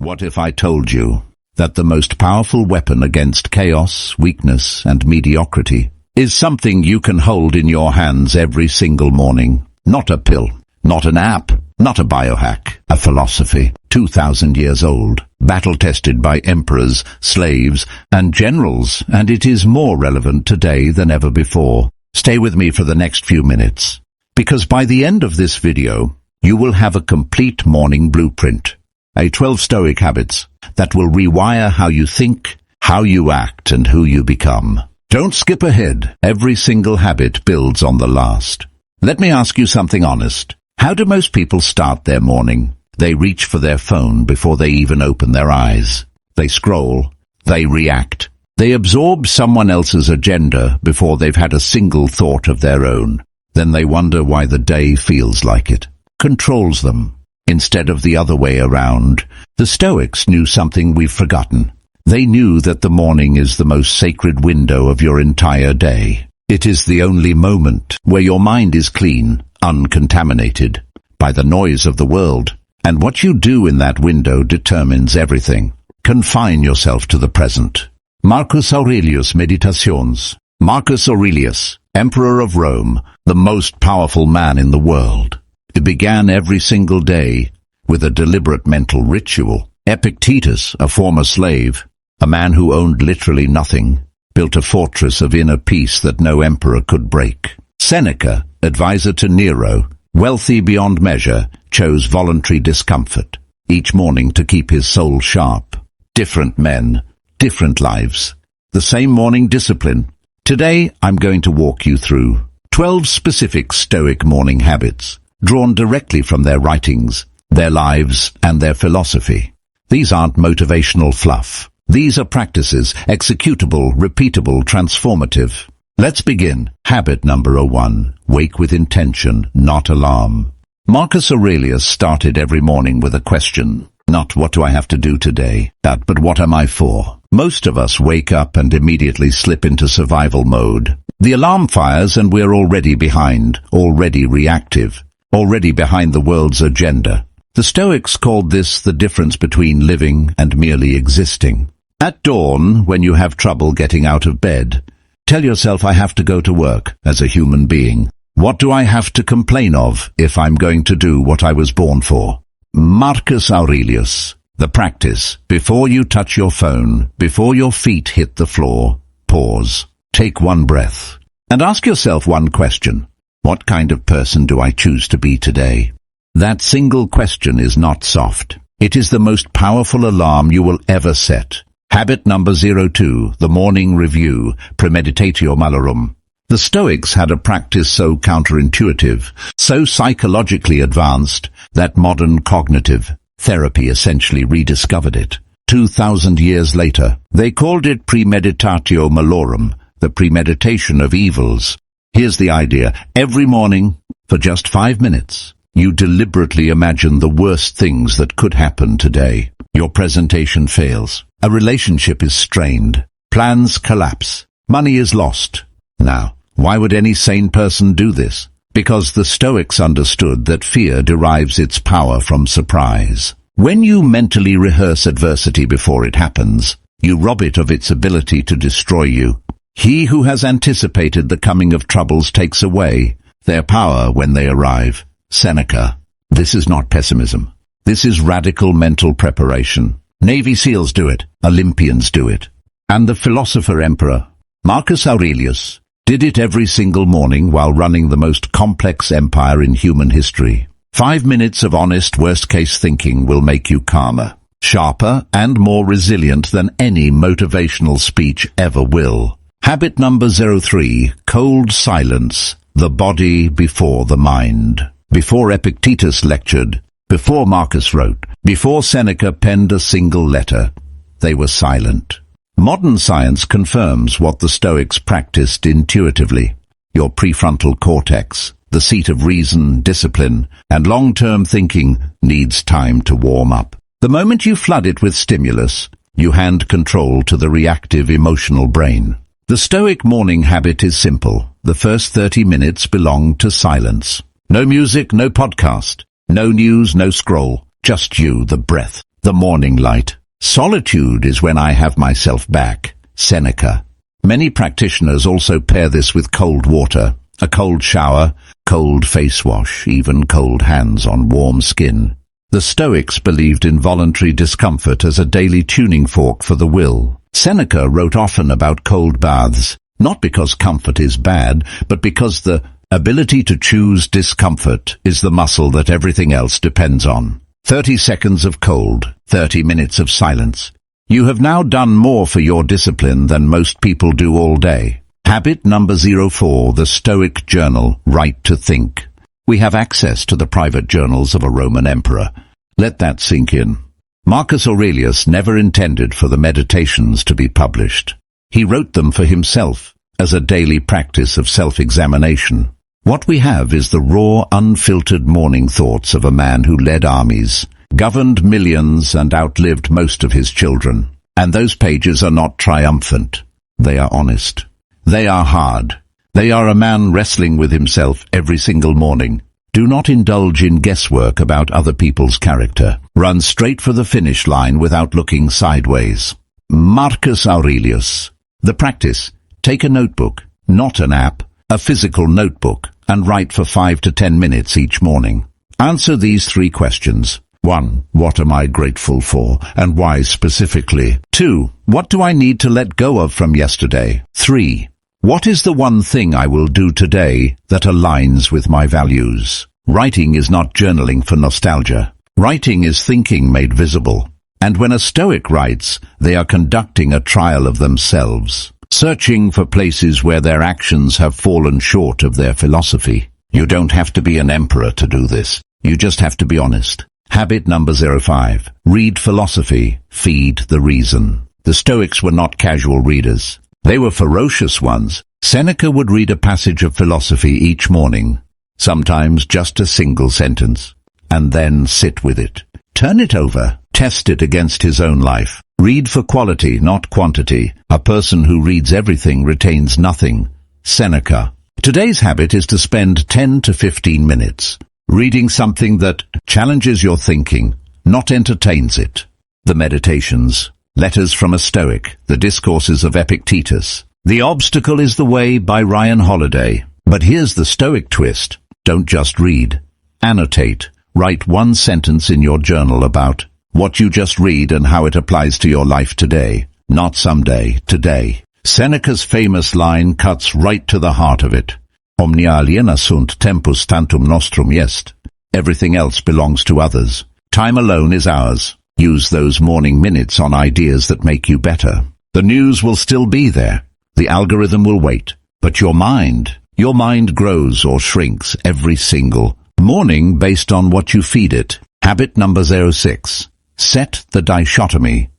What if I told you that the most powerful weapon against chaos, weakness, and mediocrity is something you can hold in your hands every single morning? Not a pill, not an app, not a biohack, a philosophy 2,000 years old, battle-tested by emperors, slaves, and generals, and it is more relevant today than ever before. Stay with me for the next few minutes, because by the end of this video, you will have a complete morning blueprint, 12 Stoic habits that will rewire how you think, how you act, and who you become. Don't skip ahead. Every single habit builds on the last. Let me ask you something honest. How do most people start their morning? They reach for their phone before they even open their eyes. They scroll. They react. They absorb someone else's agenda before they've had a single thought of their own. Then they wonder why the day feels like it controls them, instead of the other way around. The Stoics knew something we've forgotten. They knew that the morning is the most sacred window of your entire day. It is the only moment where your mind is clean, uncontaminated by the noise of the world. And what you do in that window determines everything. Confine yourself to the present. Marcus Aurelius Meditations. Marcus Aurelius, Emperor of Rome, the most powerful man in the world. It began every single day with a deliberate mental ritual. Epictetus, a former slave, a man who owned literally nothing, built a fortress of inner peace that no emperor could break. Seneca, advisor to Nero, wealthy beyond measure, chose voluntary discomfort each morning to keep his soul sharp. Different men, different lives, the same morning discipline. Today, I'm going to walk you through 12 specific Stoic morning habits, drawn directly from their writings, their lives, and their philosophy. These aren't motivational fluff. These are practices, executable, repeatable, transformative. Let's begin. Habit number 1. Wake with intention, not alarm. Marcus Aurelius started every morning with a question. Not what do I have to do today, but what am I for? Most of us wake up and immediately slip into survival mode. The alarm fires and we're already behind, already reactive, already behind the world's agenda. The Stoics called this the difference between living and merely existing. At dawn, when you have trouble getting out of bed, tell yourself, I have to go to work as a human being. What do I have to complain of if I'm going to do what I was born for? Marcus Aurelius. The practice. Before you touch your phone, before your feet hit the floor, pause. Take one breath. And ask yourself one question. What kind of person do I choose to be today? That single question is not soft. It is the most powerful alarm you will ever set. Habit number 02, the morning review, premeditatio malorum. The Stoics had a practice so counterintuitive, so psychologically advanced, that modern cognitive therapy essentially rediscovered it. 2,000 years later, they called it premeditatio malorum, the premeditation of evils. Here's the idea. Every morning, for just 5 minutes, you deliberately imagine the worst things that could happen today. Your presentation fails. A relationship is strained. Plans collapse. Money is lost. Now, why would any sane person do this? Because the Stoics understood that fear derives its power from surprise. When you mentally rehearse adversity before it happens, you rob it of its ability to destroy you. He who has anticipated the coming of troubles takes away their power when they arrive. Seneca. This is not pessimism. This is radical mental preparation. Navy SEALs do it. Olympians do it. And the philosopher-emperor, Marcus Aurelius, did it every single morning while running the most complex empire in human history. 5 minutes of honest worst-case thinking will make you calmer, sharper, and more resilient than any motivational speech ever will. Habit number 03, cold silence, the body before the mind. Before Epictetus lectured, before Marcus wrote, before Seneca penned a single letter, they were silent. Modern science confirms what the Stoics practiced intuitively. Your prefrontal cortex, the seat of reason, discipline, and long-term thinking, needs time to warm up. The moment you flood it with stimulus, you hand control to the reactive emotional brain. The Stoic morning habit is simple. The first 30 minutes belong to silence. No music, no podcast, no news, no scroll, just you, the breath. the morning light. Solitude is when I have myself back. Seneca. Many practitioners also pair this with cold water, a cold shower, cold face wash, even cold hands on warm skin. The Stoics believed in voluntary discomfort as a daily tuning fork for the will. Seneca wrote often about cold baths, not because comfort is bad, but because the ability to choose discomfort is the muscle that everything else depends on. 30 seconds of cold, 30 minutes of silence. You have now done more for your discipline than most people do all day. Habit number 04, the Stoic Journal, Right to Think. We have access to the private journals of a Roman emperor. Let that sink in. Marcus Aurelius never intended for the Meditations to be published. He wrote them for himself, as a daily practice of self-examination. What we have is the raw, unfiltered morning thoughts of a man who led armies, governed millions, and outlived most of his children. And those pages are not triumphant. They are honest. They are hard. They are a man wrestling with himself every single morning. Do not indulge in guesswork about other people's character. Run straight for the finish line without looking sideways. Marcus Aurelius. The practice. Take a notebook, not an app, a physical notebook, and write for 5 to 10 minutes each morning. Answer these 3 questions. 1. What am I grateful for, and why specifically? 2. What do I need to let go of from yesterday? 3. What is the one thing I will do today that aligns with my values? Writing is not journaling for nostalgia. Writing is thinking made visible. And when a Stoic writes, they are conducting a trial of themselves, searching for places where their actions have fallen short of their philosophy. You don't have to be an emperor to do this. You just have to be honest. Habit number 05. Read philosophy. Feed the reason. The Stoics were not casual readers. They were ferocious ones. Seneca would read a passage of philosophy each morning, sometimes just a single sentence, and then sit with it. Turn it over. Test it against his own life. Read for quality, not quantity. A person who reads everything retains nothing. Seneca. Today's habit is to spend 10 to 15 minutes reading something that challenges your thinking, not entertains it. The Meditations. Letters from a Stoic. The Discourses of Epictetus. The Obstacle is the Way by Ryan Holiday. But here's the Stoic twist. Don't just read. Annotate. Write one sentence in your journal about what you just read and how it applies to your life today. Not someday, today. Seneca's famous line cuts right to the heart of it. Omnia aliena sunt tempus tantum nostrum est. Everything else belongs to others. Time alone is ours. Use those morning minutes on ideas that make you better. The news will still be there. The algorithm will wait. But your mind grows or shrinks every single morning based on what you feed it. Habit number 06. Set the dichotomy.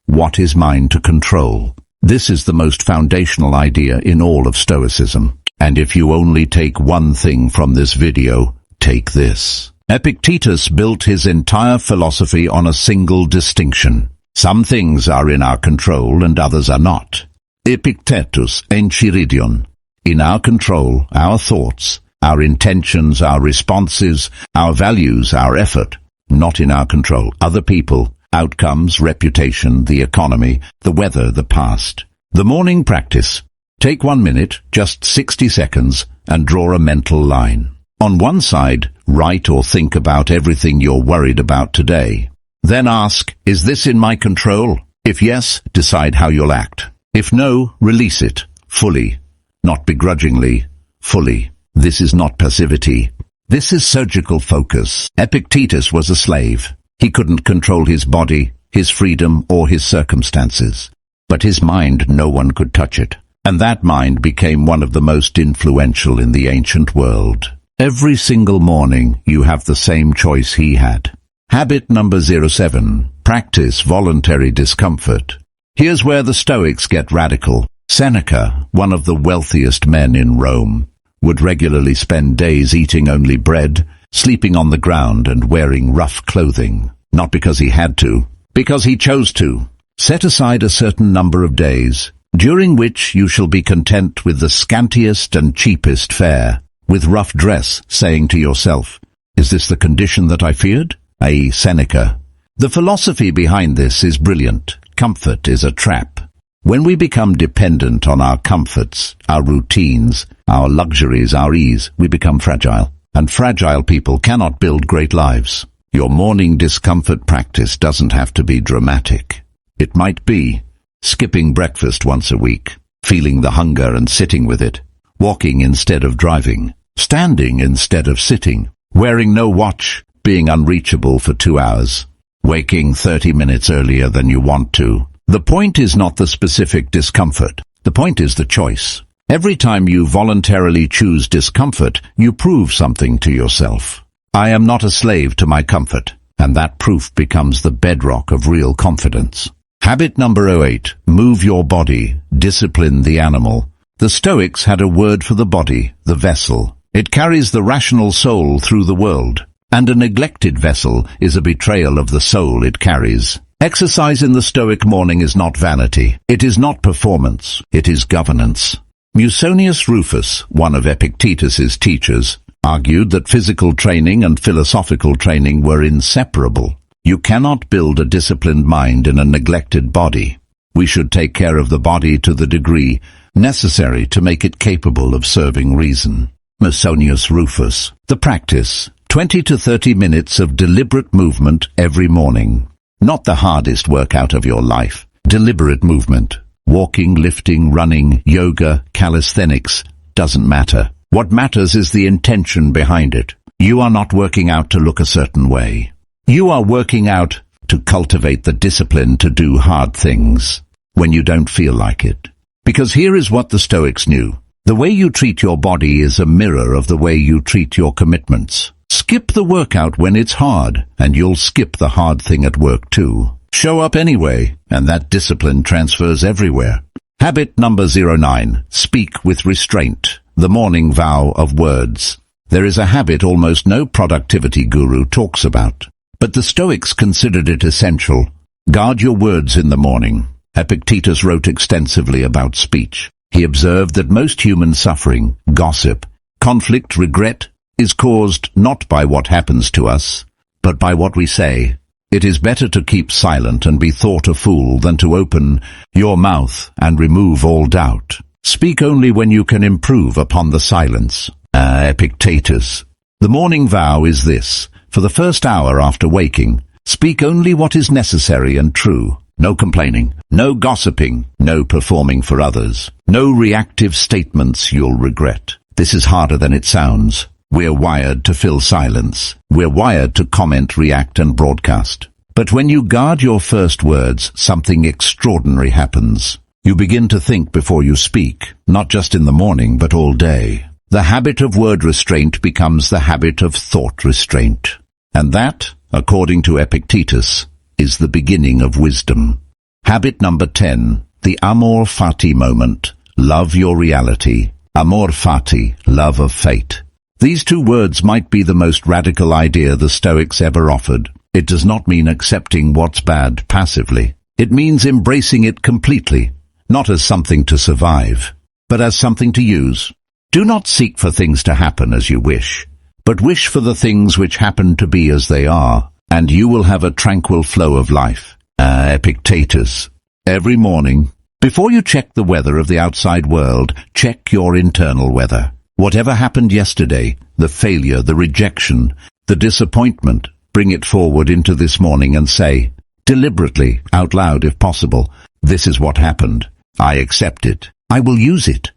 What is mine to control? This is the most foundational idea in all of Stoicism. And if you only take one thing from this video, take this. Epictetus built his entire philosophy on a single distinction. Some things are in our control and others are not. Epictetus enchiridion. In our control, our thoughts, our intentions, our responses, our values, our effort. Not in our control, other people, outcomes, reputation, the economy, the weather, the past. The morning practice. Take 1 minute, just 60 seconds, and draw a mental line. On one side, write or think about everything you're worried about today. Then ask, is this in my control? If yes, decide how you'll act. If no, release it, fully. Not begrudgingly, fully. This is not passivity. This is surgical focus. Epictetus was a slave. He couldn't control his body, his freedom, or his circumstances. But his mind, no one could touch it. And that mind became one of the most influential in the ancient world. Every single morning, you have the same choice he had. Habit number 07. Practice voluntary discomfort. Here's where the Stoics get radical. Seneca, one of the wealthiest men in Rome, would regularly spend days eating only bread, sleeping on the ground and wearing rough clothing. Not because he had to, because he chose to. Set aside a certain number of days, during which you shall be content with the scantiest and cheapest fare, with rough dress, saying to yourself, is this the condition that I feared? i.e. Seneca. The philosophy behind this is brilliant. Comfort is a trap. When we become dependent on our comforts, our routines, our luxuries, our ease, we become fragile. And fragile people cannot build great lives. Your morning discomfort practice doesn't have to be dramatic. It might be skipping breakfast once a week, feeling the hunger and sitting with it, walking instead of driving, standing instead of sitting, wearing no watch, being unreachable for 2 hours, waking 30 minutes earlier than you want to. The point is not the specific discomfort. The point is the choice. Every time you voluntarily choose discomfort, you prove something to yourself. I am not a slave to my comfort, and that proof becomes the bedrock of real confidence. Habit number 08. Move your body. Discipline the animal. The Stoics had a word for the body, the vessel. It carries the rational soul through the world, and a neglected vessel is a betrayal of the soul it carries. Exercise in the Stoic morning is not vanity. It is not performance. It is governance. Musonius Rufus, one of Epictetus's teachers, argued that physical training and philosophical training were inseparable. You cannot build a disciplined mind in a neglected body. We should take care of the body to the degree necessary to make it capable of serving reason. Musonius Rufus. The practice: 20 to 30 minutes of deliberate movement every morning. Not the hardest workout of your life. Deliberate movement. Walking, lifting, running, yoga, calisthenics, doesn't matter. What matters is the intention behind it. You are not working out to look a certain way. You are working out to cultivate the discipline to do hard things when you don't feel like it. Because here is what the Stoics knew. The way you treat your body is a mirror of the way you treat your commitments. Skip the workout when it's hard, and you'll skip the hard thing at work too. Show up anyway, and that discipline transfers everywhere. Habit number 09. Speak with restraint. The morning vow of words. There is a habit almost no productivity guru talks about, but the Stoics considered it essential. Guard your words in the morning. Epictetus wrote extensively about speech. He observed that most human suffering, gossip, conflict, regret, is caused not by what happens to us, but by what we say. It is better to keep silent and be thought a fool than to open your mouth and remove all doubt. Speak only when you can improve upon the silence. Epictetus. The morning vow is this: for the first hour after waking, speak only what is necessary and true. No complaining, no gossiping, no performing for others, no reactive statements you'll regret. This is harder than it sounds. We're wired to fill silence. We're wired to comment, react, and broadcast. But when you guard your first words, something extraordinary happens. You begin to think before you speak, not just in the morning, but all day. The habit of word restraint becomes the habit of thought restraint. And that, according to Epictetus, is the beginning of wisdom. Habit number 10. The amor fati moment. Love your reality. Amor fati, love of fate. These two words might be the most radical idea the Stoics ever offered. It does not mean accepting what's bad passively. It means embracing it completely, not as something to survive, but as something to use. Do not seek for things to happen as you wish, but wish for the things which happen to be as they are, and you will have a tranquil flow of life. Epictetus. Every morning, before you check the weather of the outside world, check your internal weather. Whatever happened yesterday, the failure, the rejection, the disappointment, bring it forward into this morning and say, deliberately, out loud if possible, this is what happened. I accept it. I will use it.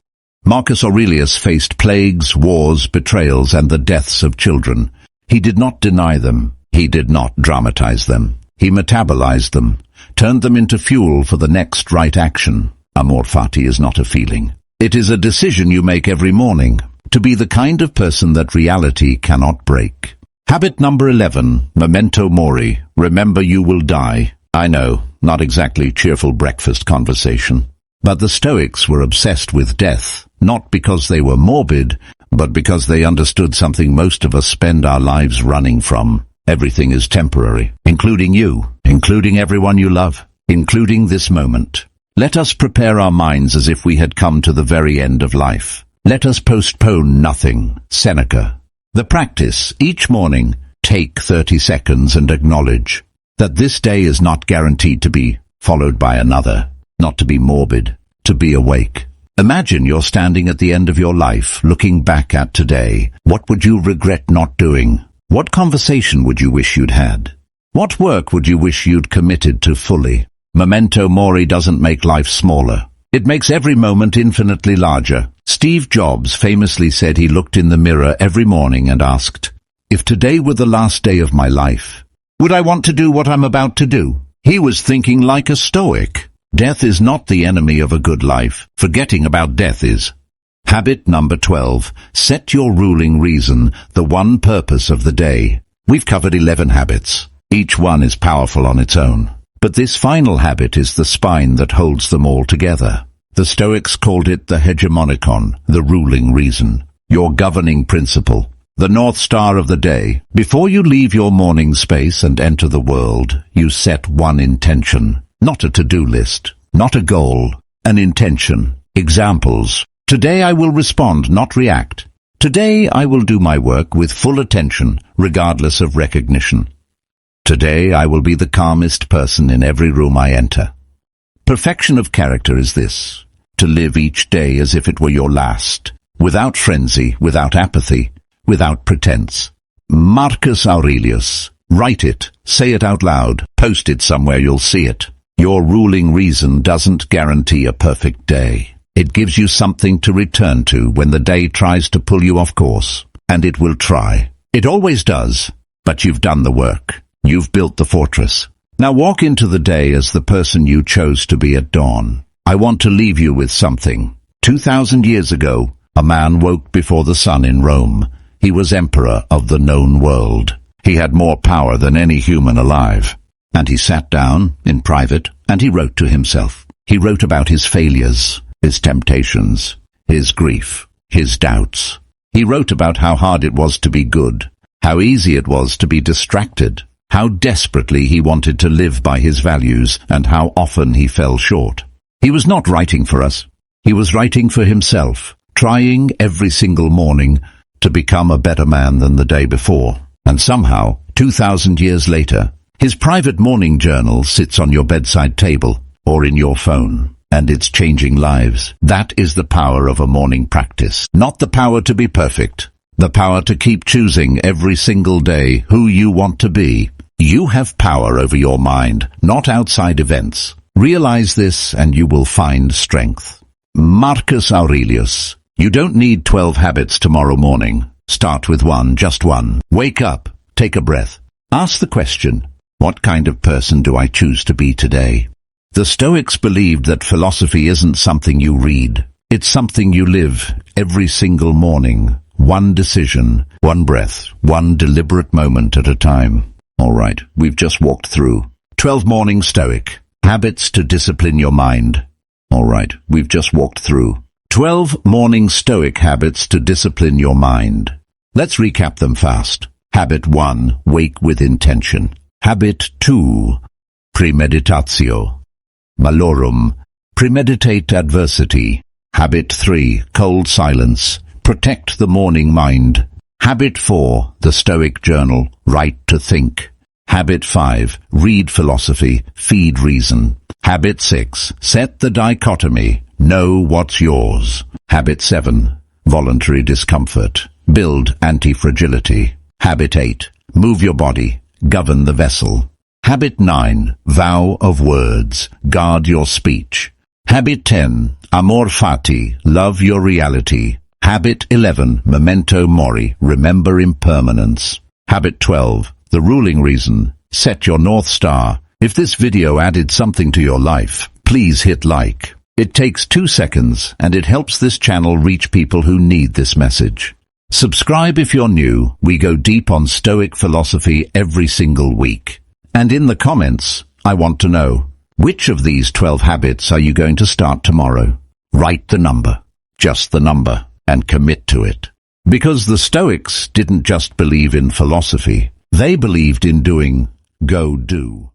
Marcus Aurelius faced plagues, wars, betrayals, and the deaths of children. He did not deny them. He did not dramatize them. He metabolized them, turned them into fuel for the next right action. Amor fati is not a feeling. It is a decision you make every morning, to be the kind of person that reality cannot break. Habit number 11. Memento mori. Remember you will die. I know, not exactly cheerful breakfast conversation. But the Stoics were obsessed with death, not because they were morbid, but because they understood something most of us spend our lives running from. Everything is temporary, including you, including everyone you love, including this moment. Let us prepare our minds as if we had come to the very end of life. Let us postpone nothing. Seneca. The practice: each morning, take 30 seconds and acknowledge. that this day is not guaranteed to be followed by another, not to be morbid, to be awake. Imagine you're standing at the end of your life, looking back at today. What would you regret not doing? What conversation would you wish you'd had? What work would you wish you'd committed to fully? Memento mori doesn't make life smaller. It makes every moment infinitely larger. Steve Jobs famously said he looked in the mirror every morning and asked, "If today were the last day of my life, would I want to do what I'm about to do?" He was thinking like a Stoic. Death is not the enemy of a good life. Forgetting about death is. Habit number 12. Set your ruling reason, the one purpose of the day. We've covered 11 habits. Each one is powerful on its own. But this final habit is the spine that holds them all together. The Stoics called it the hegemonikon, the ruling reason, your governing principle, the North Star of the day. Before you leave your morning space and enter the world, you set one intention, not a to-do list, not a goal, an intention. Examples. Today I will respond, not react. Today I will do my work with full attention, regardless of recognition. Today I will be the calmest person in every room I enter. Perfection of character is this: to live each day as if it were your last, without frenzy, without apathy, without pretense. Marcus Aurelius. Write it, say it out loud, post it somewhere you'll see it. Your ruling reason doesn't guarantee a perfect day. It gives you something to return to when the day tries to pull you off course. And it will try. It always does. But you've done the work. You've built the fortress. Now walk into the day as the person you chose to be at dawn. I want to leave you with something. 2,000 years ago, a man woke before the sun in Rome. He was emperor of the known world. He had more power than any human alive. And he sat down, in private, and he wrote to himself. He wrote about his failures, his temptations, his grief, his doubts. He wrote about how hard it was to be good, how easy it was to be distracted, how desperately he wanted to live by his values, and how often he fell short. He was not writing for us. He was writing for himself, trying every single morning to become a better man than the day before. And somehow, 2,000 years later, his private morning journal sits on your bedside table or in your phone, and it's changing lives. That is the power of a morning practice. Not the power to be perfect, the power to keep choosing every single day who you want to be. You have power over your mind, not outside events. Realize this and you will find strength. Marcus Aurelius. You don't need 12 habits tomorrow morning. Start with one, just one. Wake up, take a breath. Ask the question, what kind of person do I choose to be today? The Stoics believed that philosophy isn't something you read. It's something you live every single morning. One decision, one breath, one deliberate moment at a time. All right, we've just walked through 12 morning Stoic habits to discipline your mind. All right, we've just walked through 12 morning Stoic habits to discipline your mind. Let's recap them fast. Habit 1, wake with intention. Habit 2, premeditatio malorum, premeditate adversity. Habit 3, cold silence, protect the morning mind. Habit 4, the Stoic journal, write to think. Habit 5, read philosophy, feed reason. Habit 6, set the dichotomy, know what's yours. Habit 7, voluntary discomfort, build anti-fragility. Habit 8, move your body, govern the vessel. Habit 9, vow of words, guard your speech. Habit 10, amor fati, love your reality. Habit 11, memento mori, remember impermanence. Habit 12, the ruling reason, set your North Star. If this video added something to your life, please hit like. It takes 2 seconds and it helps this channel reach people who need this message. Subscribe if you're new. We go deep on Stoic philosophy every single week. And in the comments, I want to know, which of these 12 habits are you going to start tomorrow? Write the number, just the number, and commit to it. Because the Stoics didn't just believe in philosophy, they believed in doing. Go do.